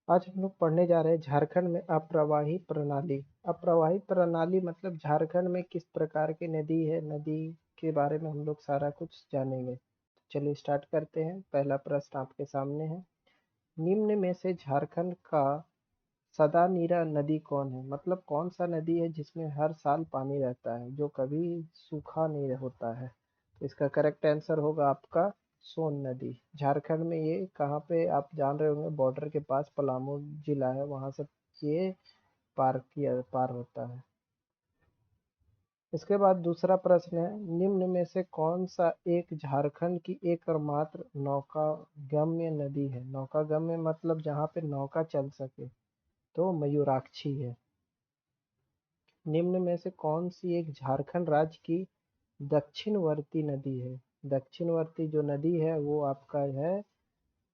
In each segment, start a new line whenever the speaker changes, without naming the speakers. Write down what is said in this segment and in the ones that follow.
आज हम लोग पढ़ने जा रहे हैं झारखंड में अप्रवाही प्रणाली। अप्रवाही प्रणाली मतलब झारखंड में किस प्रकार की नदी है, नदी के बारे में हम लोग सारा कुछ जानेंगे। चलिए स्टार्ट करते हैं। पहला प्रश्न आपके सामने है, निम्न में से झारखंड का सदा नीरा नदी कौन है? मतलब कौन सा नदी है जिसमें हर साल पानी रहता है, जो कभी सूखा नहीं होता है? तो इसका करेक्ट आंसर होगा आपका सोन नदी। झारखंड में ये कहाँ पे आप जान रहे होंगे, बॉर्डर के पास पलामू जिला है, वहां से ये पार होता है। इसके बाद दूसरा प्रश्न है, निम्न में से कौन सा एक झारखंड की एकमात्र नौका गम्य नदी है? नौका गम्य मतलब जहाँ पे नौका चल सके, तो मयूराक्षी है। निम्न में से कौन सी एक झारखंड राज्य की दक्षिणवर्ती नदी है? दक्षिणवर्ती जो नदी है वो आपका है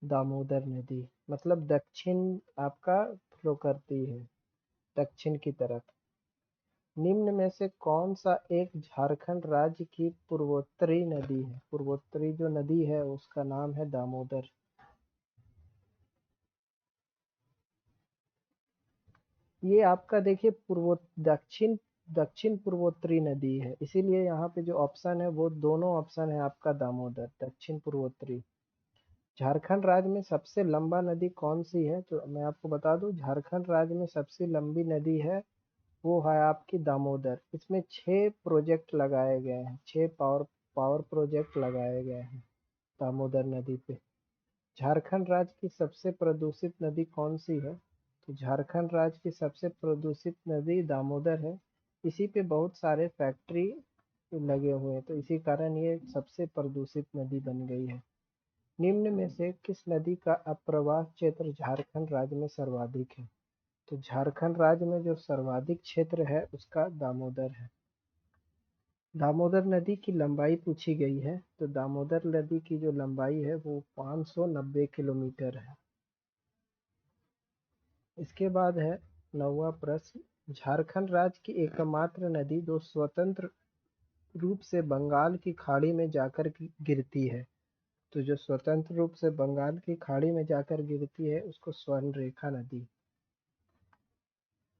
दामोदर नदी, मतलब दक्षिण आपका फ्लो करती है दक्षिण की तरफ। निम्न में से कौन सा एक झारखंड राज्य की पूर्वोत्तरी नदी है? पूर्वोत्तरी जो नदी है उसका नाम है दामोदर। ये आपका देखिए दक्षिण दक्षिण पूर्वोत्तरी नदी है, इसीलिए यहाँ पे जो ऑप्शन है वो दोनों ऑप्शन है आपका दामोदर दक्षिण पूर्वोत्तरी। झारखंड राज्य में सबसे लंबा नदी कौन सी है? तो मैं आपको बता दूं, झारखंड राज्य में सबसे लंबी नदी है वो है आपकी दामोदर। इसमें 6 प्रोजेक्ट लगाए गए हैं, 6 पावर प्रोजेक्ट लगाए गए हैं दामोदर नदी पे। झारखंड राज्य की सबसे प्रदूषित नदी कौन सी है? तो झारखंड राज्य की सबसे प्रदूषित नदी दामोदर है। इसी पे बहुत सारे फैक्ट्री लगे हुए हैं, तो इसी कारण ये सबसे प्रदूषित नदी बन गई है। निम्न में से किस नदी का अप्रवाह क्षेत्र झारखंड राज्य में सर्वाधिक है? तो झारखंड राज्य में जो सर्वाधिक क्षेत्र है उसका दामोदर है। दामोदर नदी की लंबाई पूछी गई है, तो दामोदर नदी की जो लंबाई है वो 590 किलोमीटर है। इसके बाद है 9वां प्रश्न, झारखंड राज्य की एकमात्र नदी जो स्वतंत्र रूप से बंगाल की खाड़ी में जाकर गिरती है, तो जो स्वतंत्र रूप से बंगाल की खाड़ी में जाकर गिरती है उसको स्वर्णरेखा नदी।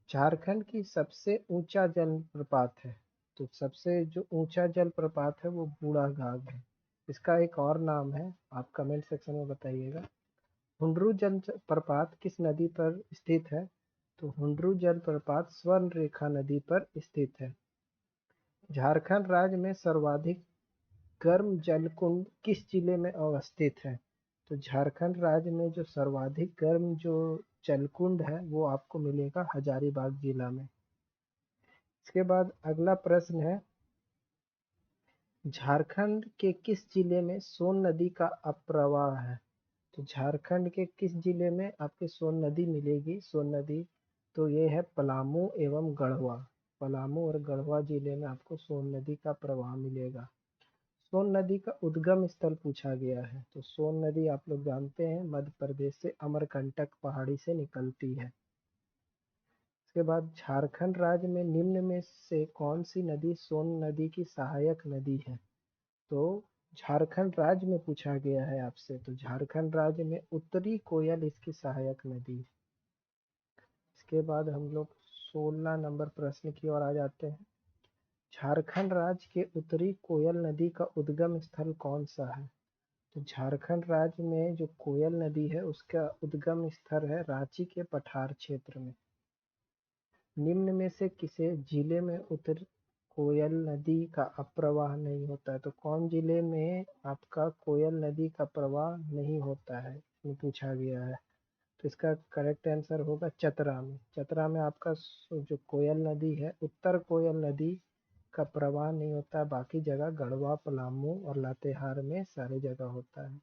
झारखंड की सबसे ऊंचा जलप्रपात है, तो सबसे जो ऊंचा जलप्रपात है वो बूढ़ाघाघ है। इसका एक और नाम है, आप कमेंट सेक्शन में बताइएगा। हुंडरू जलप्रपात किस नदी पर स्थित है? तो हुंडरू जलप्रपात स्वर्णरेखा नदी पर स्थित है। झारखंड राज्य में सर्वाधिक गर्म जलकुंड किस जिले में अवस्थित है? तो झारखंड राज्य में जो सर्वाधिक गर्म जो जलकुंड है वो आपको मिलेगा हजारीबाग जिला में। इसके बाद अगला प्रश्न है, झारखंड के किस जिले में सोन नदी का अप्रवाह है? तो झारखंड के किस जिले में आपके सोन नदी मिलेगी? सोन नदी तो ये है पलामू एवं गढ़वा। पलामू और गढ़वा जिले में आपको सोन नदी का प्रवाह मिलेगा। सोन नदी का उद्गम स्थल पूछा गया है, तो सोन नदी आप लोग जानते हैं मध्य प्रदेश से अमरकंटक पहाड़ी से निकलती है। इसके बाद झारखंड राज्य में निम्न में से कौन सी नदी सोन नदी की सहायक नदी है? तो झारखंड राज्य में पूछा गया है आपसे, तो झारखंड राज्य में उत्तरी कोयल इसकी सहायक नदी है। इसके बाद हम लोग 16 नंबर प्रश्न की ओर आ जाते हैं। झारखंड राज्य के उत्तरी कोयल नदी का उद्गम स्थल कौन सा है? तो झारखंड राज्य में जो कोयल नदी है उसका उद्गम स्थल है रांची के पठार क्षेत्र में। निम्न में से किसे जिले में उत्तर कोयल नदी का अप्रवाह नहीं होता है? तो कौन जिले में आपका कोयल नदी का प्रवाह नहीं होता है, इसमें पूछा गया है। तो इसका करेक्ट आंसर होगा चतरा में। चतरा में आपका जो कोयल नदी है, उत्तर कोयल नदी का प्रवाह नहीं होता, बाकी जगह गढ़वा पलामू और लातेहार में सारे जगह होता है।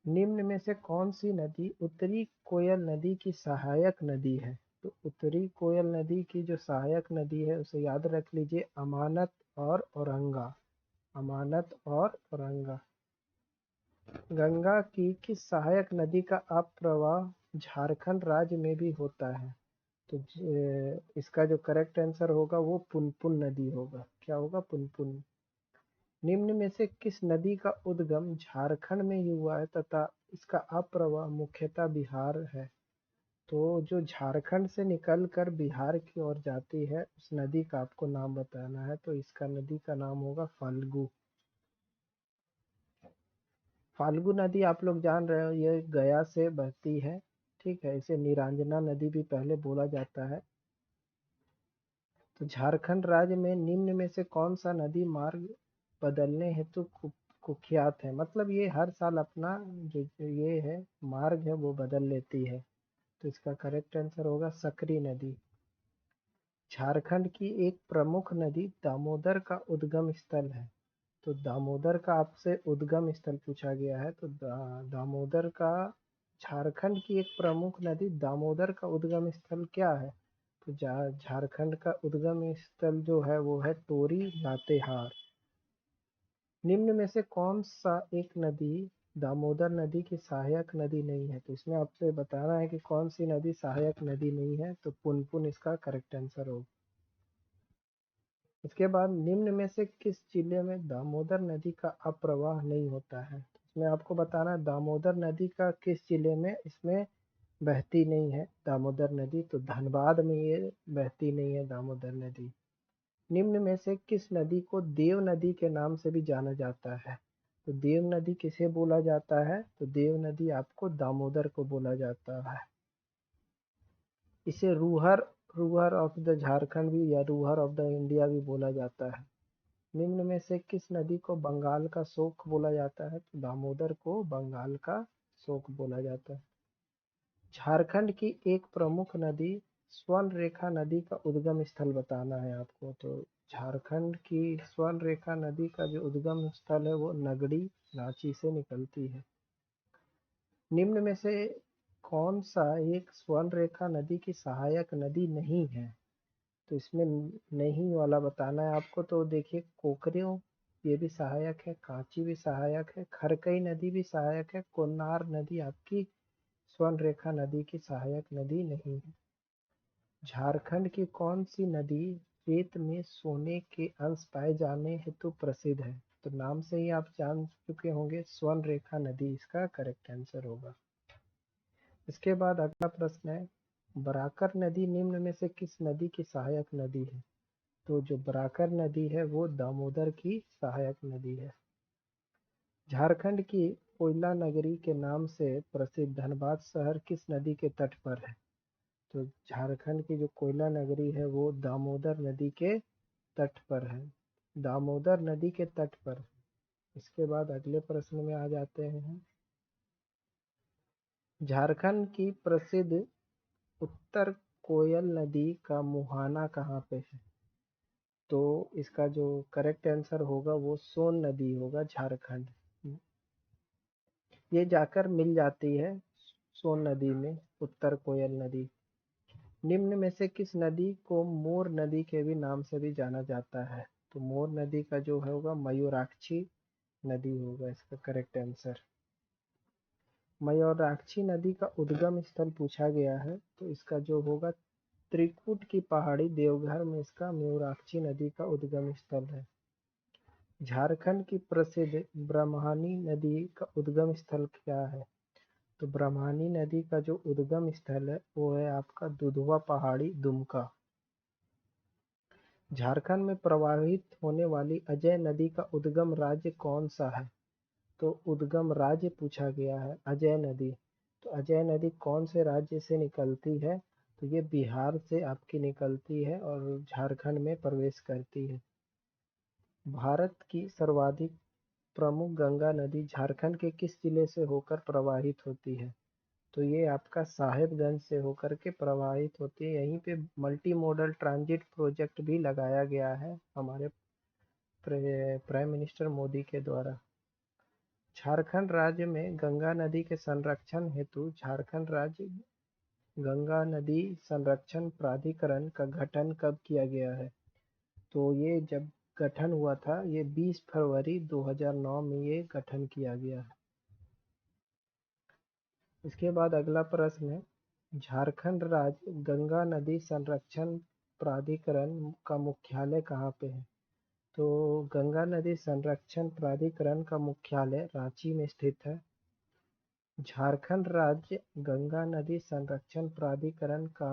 निम्न में से कौन सी नदी उत्तरी कोयल नदी की सहायक नदी है? तो उत्तरी कोयल नदी की जो सहायक नदी है उसे याद रख लीजिए, अमानत और औरंगा। अमानत और औरंगा। गंगा की किस सहायक नदी का अपप्रवाह झारखंड राज्य में भी होता है? तो इसका जो करेक्ट आंसर होगा वो पुनपुन नदी होगा। क्या होगा? पुनपुन। निम्न में से किस नदी का उद्गम झारखंड में ही हुआ है तथा इसका अपप्रवाह मुख्यतः बिहार है? तो जो झारखंड से निकल कर बिहार की ओर जाती है उस नदी का आपको नाम बताना है, तो इसका नदी का नाम होगा फाल्गु। फाल्गु नदी आप लोग जान रहे हो ये गया से बहती है, ठीक है। इसे निरांजना नदी भी पहले बोला जाता है। तो झारखंड राज्य में निम्न में से कौन सा नदी मार्ग बदलने हेतु कुख्यात है? मतलब ये हर साल अपना जो ये है मार्ग है वो बदल लेती है। तो इसका करेक्ट आंसर होगा सकरी नदी। झारखंड की एक प्रमुख नदी दामोदर का उद्गम स्थल है। तो दामोदर का आपसे उद्गम स्थल पूछा गया है, तो दामोदर का झारखंड की एक प्रमुख नदी दामोदर का उद्गम स्थल क्या है? तो झारखंड का उद्गम स्थल जो है वो है टोरी लातेहार। निम्न में से कौन सा एक नदी दामोदर नदी की सहायक नदी नहीं है? तो इसमें आपसे बताना है कि कौन सी नदी सहायक नदी नहीं है, तो पुनपुन इसका करेक्ट आंसर होगा। इसके बाद निम्न में से किस जिले में दामोदर नदी का अप्रवाह नहीं होता है? तो इसमें आपको बताना है दामोदर नदी का किस जिले में इसमें बहती नहीं है दामोदर नदी, तो धनबाद में ये बहती नहीं है दामोदर नदी। निम्न में से किस नदी को देव नदी के नाम से भी जाना जाता है? तो देव नदी किसे बोला जाता है? तो देव नदी आपको दामोदर को बोला जाता है। इसे Ruhr Ruhr of the Jharkhand भी या रूहर ऑफ द इंडिया भी बोला जाता है। निम्न में से किस नदी को बंगाल का शोक बोला जाता है? तो दामोदर को बंगाल का शोक बोला जाता है। झारखंड की एक प्रमुख नदी स्वर्ण रेखा नदी का उद्गम स्थल बताना है आपको। तो झारखंड की स्वर्ण रेखा नदी का जो उद्गम स्थल है वो नगड़ी रांची से निकलती है। निम्न में से कौन सा एक स्वर्ण रेखा नदी की सहायक नदी नहीं है? तो इसमें नहीं वाला बताना है आपको। तो देखिए कोकरियों ये भी सहायक है, कांची भी सहायक है, खरकई नदी भी सहायक है, कोन्नार नदी आपकी स्वर्ण रेखा नदी की सहायक नदी नहीं है। झारखंड की कौन सी नदी रेत में सोने के अंश पाए जाने हेतु प्रसिद्ध है? तो नाम से ही आप जान चुके होंगे, स्वर्ण रेखा नदी इसका करेक्ट आंसर होगा। इसके बाद अगला प्रश्न है, बराकर नदी निम्न में से किस नदी की सहायक नदी है? तो जो बराकर नदी है वो दामोदर की सहायक नदी है। झारखंड की कोयला नगरी के नाम से प्रसिद्ध धनबाद शहर किस नदी के तट पर है? तो झारखंड की जो कोयला नगरी है वो दामोदर नदी के तट पर है, दामोदर नदी के तट पर। इसके बाद अगले प्रश्न में आ जाते हैं, झारखंड की प्रसिद्ध उत्तर कोयल नदी का मुहाना कहाँ पे है? तो इसका जो करेक्ट आंसर होगा वो सोन नदी होगा झारखंड। ये जाकर मिल जाती है सोन नदी में, उत्तर कोयल नदी। निम्न में से किस नदी को मोर नदी के भी नाम से भी जाना जाता है? तो मोर नदी का जो होगा मयूराक्षी नदी होगा इसका करेक्ट आंसर। मयूराक्षी नदी का उद्गम स्थल पूछा गया है, तो इसका जो होगा त्रिकुट की पहाड़ी देवघर में इसका मयूराक्षी नदी का उद्गम स्थल है। झारखंड की प्रसिद्ध ब्रह्मणी नदी का उद्गम स्थल क्या है? तो ब्रह्मणी नदी का जो उद्गम स्थल है वो है आपका दुधवा पहाड़ी दुमका। झारखंड में प्रवाहित होने वाली अजय नदी का उद्गम राज्य कौन सा है? तो उद्गम राज्य पूछा गया है अजय नदी। तो अजय नदी कौन से राज्य से निकलती है? तो ये बिहार से आपकी निकलती है और झारखंड में प्रवेश करती है। भारत की सर्वाधिक प्रमुख गंगा नदी झारखंड के किस जिले से होकर प्रवाहित होती है? तो ये आपका साहेबगंज से होकर के प्रवाहित होती है। यहीं पे मल्टी मॉडल ट्रांजिट प्रोजेक्ट भी लगाया गया है हमारे प्राइम मिनिस्टर मोदी के द्वारा। झारखंड राज्य में गंगा नदी के संरक्षण हेतु झारखंड राज्य गंगा नदी संरक्षण प्राधिकरण का गठन कब किया गया है? तो ये जब गठन हुआ था ये 20 फरवरी 2009 में ये गठन किया गया है। इसके बाद अगला प्रश्न है, झारखंड राज्य गंगा नदी संरक्षण प्राधिकरण का मुख्यालय कहाँ पे है? तो गंगा नदी संरक्षण प्राधिकरण का मुख्यालय रांची में स्थित है। झारखंड राज्य गंगा नदी संरक्षण प्राधिकरण का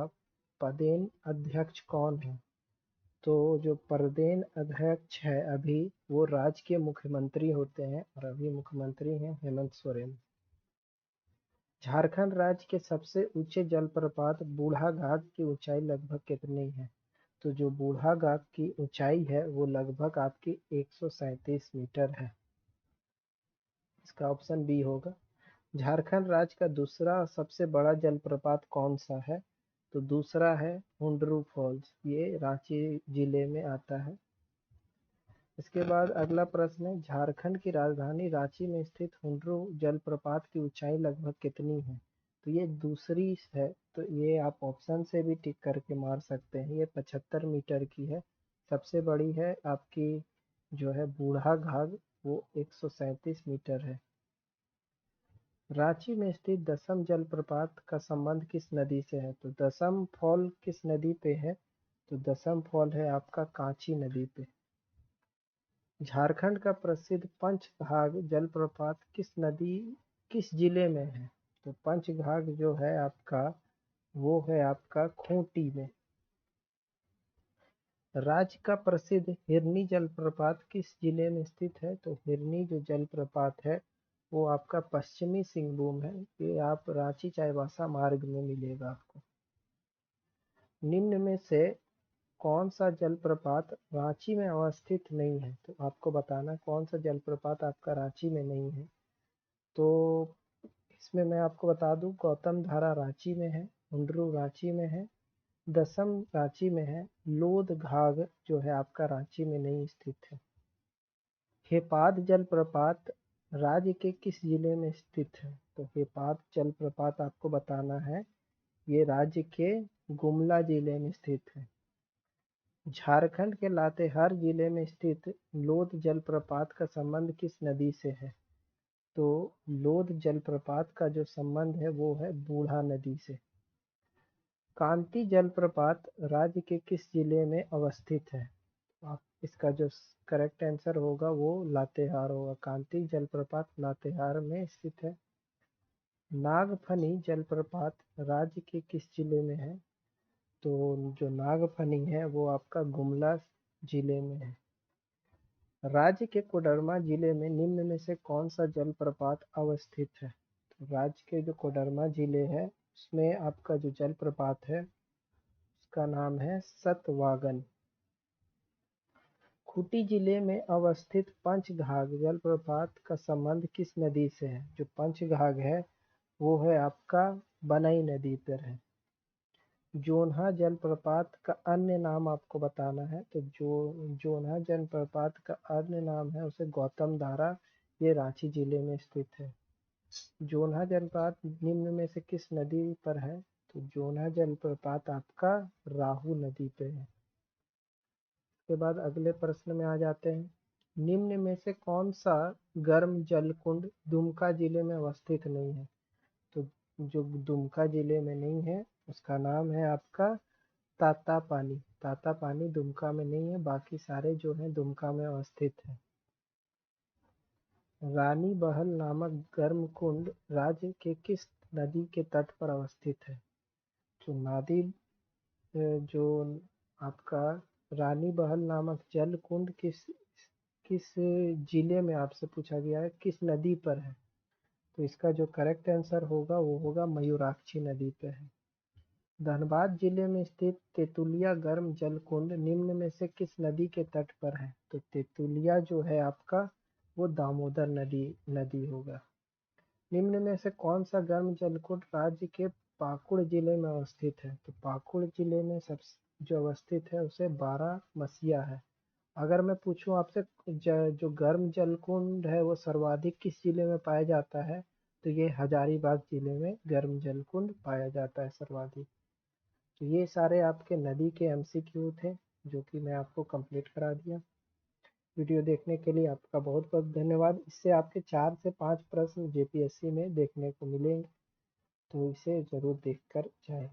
पदेन अध्यक्ष कौन है? तो जो पदेन अध्यक्ष है अभी, वो राज्य के मुख्यमंत्री होते हैं और अभी मुख्यमंत्री हैं हेमंत सोरेन। झारखंड राज्य के सबसे ऊंचे जलप्रपात बूढ़ाघाट की ऊंचाई लगभग कितनी है? तो जो बूढ़ाघाट की ऊंचाई है वो लगभग आपकी 137 मीटर है। इसका ऑप्शन बी होगा। झारखंड राज्य का दूसरा सबसे बड़ा जलप्रपात कौन सा है? तो दूसरा है हुंडरू फॉल्स, ये रांची जिले में आता है। इसके बाद अगला प्रश्न है, झारखंड की राजधानी रांची में स्थित हुंडरू जलप्रपात की ऊंचाई लगभग कितनी है? तो ये दूसरी है, तो ये आप ऑप्शन से भी टिक करके मार सकते हैं। ये 75 मीटर की है। सबसे बड़ी है आपकी जो है बूढ़ा घाट, वो 137 मीटर है। रांची में स्थित दसम जलप्रपात का संबंध किस नदी से है? तो दसम फॉल किस नदी पे है? तो दसम फॉल है आपका कांची नदी पे। झारखंड का प्रसिद्ध पंचघाघ जलप्रपात किस जिले में है? तो पंचघाघ जो है आपका, वो है आपका खूंटी में। राज्य का प्रसिद्ध हिरनी जलप्रपात किस जिले में स्थित है? तो हिरनी जो जलप्रपात है वो आपका पश्चिमी सिंहभूम है। ये आप रांची चाईबासा मार्ग में मिलेगा आपको। निम्न में से कौन सा जलप्रपात रांची में अवस्थित नहीं है? तो आपको बताना कौन सा जलप्रपात आपका रांची में नहीं है। तो इसमें मैं आपको बता दूं, गौतम धारा रांची में है, हुंडरू रांची में है, दसम रांची में है, लोध घाघ जो है आपका रांची में नहीं स्थित है। हेपाद जलप्रपात राज्य के किस जिले में स्थित है? तो हेपाद जलप्रपात आपको बताना है, ये राज्य के गुमला जिले में स्थित है। झारखंड के लातेहार जिले में स्थित लोध जलप्रपात का संबंध किस नदी से है? तो लोध जलप्रपात का जो संबंध है वो है बूढ़ा नदी से। कांती जलप्रपात राज्य के किस जिले में अवस्थित है? आप इसका जो करेक्ट आंसर होगा वो लातेहार होगा। कांती जलप्रपात लातेहार में स्थित है। नागफनी जलप्रपात राज्य के किस जिले में है? तो जो नागफनी है वो आपका गुमला जिले में है। राज्य के कोडरमा जिले में निम्न में से कौन सा जलप्रपात अवस्थित है? तो राज्य के जो कोडरमा जिले है उसमें आपका जो जलप्रपात है उसका नाम है सतवागन। खूंटी जिले में अवस्थित पंचघाघ जलप्रपात का संबंध किस नदी से है? जो पंचघाघ है वो है आपका बनई नदी पर है। जोन्हा जलप्रपात का अन्य नाम आपको बताना है। तो जोन्हा जलप्रपात का अन्य नाम है उसे गौतम धारा, ये रांची जिले में स्थित है। जोन्हा जलप्रपात निम्न में से किस नदी पर है? तो जोन्हा जलप्रपात आपका राहु नदी पे है। के बाद अगले प्रश्न में आ जाते हैं, निम्न में से कौन सा गर्म जल कुंड दुमका जिले में अवस्थित नहीं है? तो जो दुमका जिले में नहीं है उसका नाम है आपका ताता पानी। ताता पानी दुमका में नहीं है, बाकी सारे जो हैं दुमका में अवस्थित है। रानी बहल नामक गर्म कुंड राज्य के किस नदी के तट पर अवस्थित है? जो नदी जो आपका रानी बहल नामक जल कुंड किस किस जिले में आपसे पूछा गया है, किस नदी पर है? तो इसका जो करेक्ट आंसर होगा वो होगा मयूराक्षी नदी पे है। धनबाद जिले में स्थित तेतुलिया गर्म जल कुंड निम्न में से किस नदी के तट पर है? तो तेतुलिया जो है आपका वो दामोदर नदी होगा। निम्न में से कौन सा गर्म जल कुंड राज्य के पाकुड़ जिले में अवस्थित है? तो पाकुड़ जिले में सब जो अवस्थित है उसे बारामसिया है। अगर मैं पूछूं आपसे जो गर्म जल कुंड है वो सर्वाधिक किस जिले में पाया जाता है? तो ये हजारीबाग जिले में गर्म जल कुंड पाया जाता है सर्वाधिक। तो ये सारे आपके नदी के एमसीक्यू थे जो कि मैं आपको कंप्लीट करा दिया। वीडियो देखने के लिए आपका बहुत बहुत धन्यवाद। इससे आपके 4 से 5 प्रश्न जेपीएससी में देखने को मिलेंगे, तो इसे ज़रूर देखकर जाएं।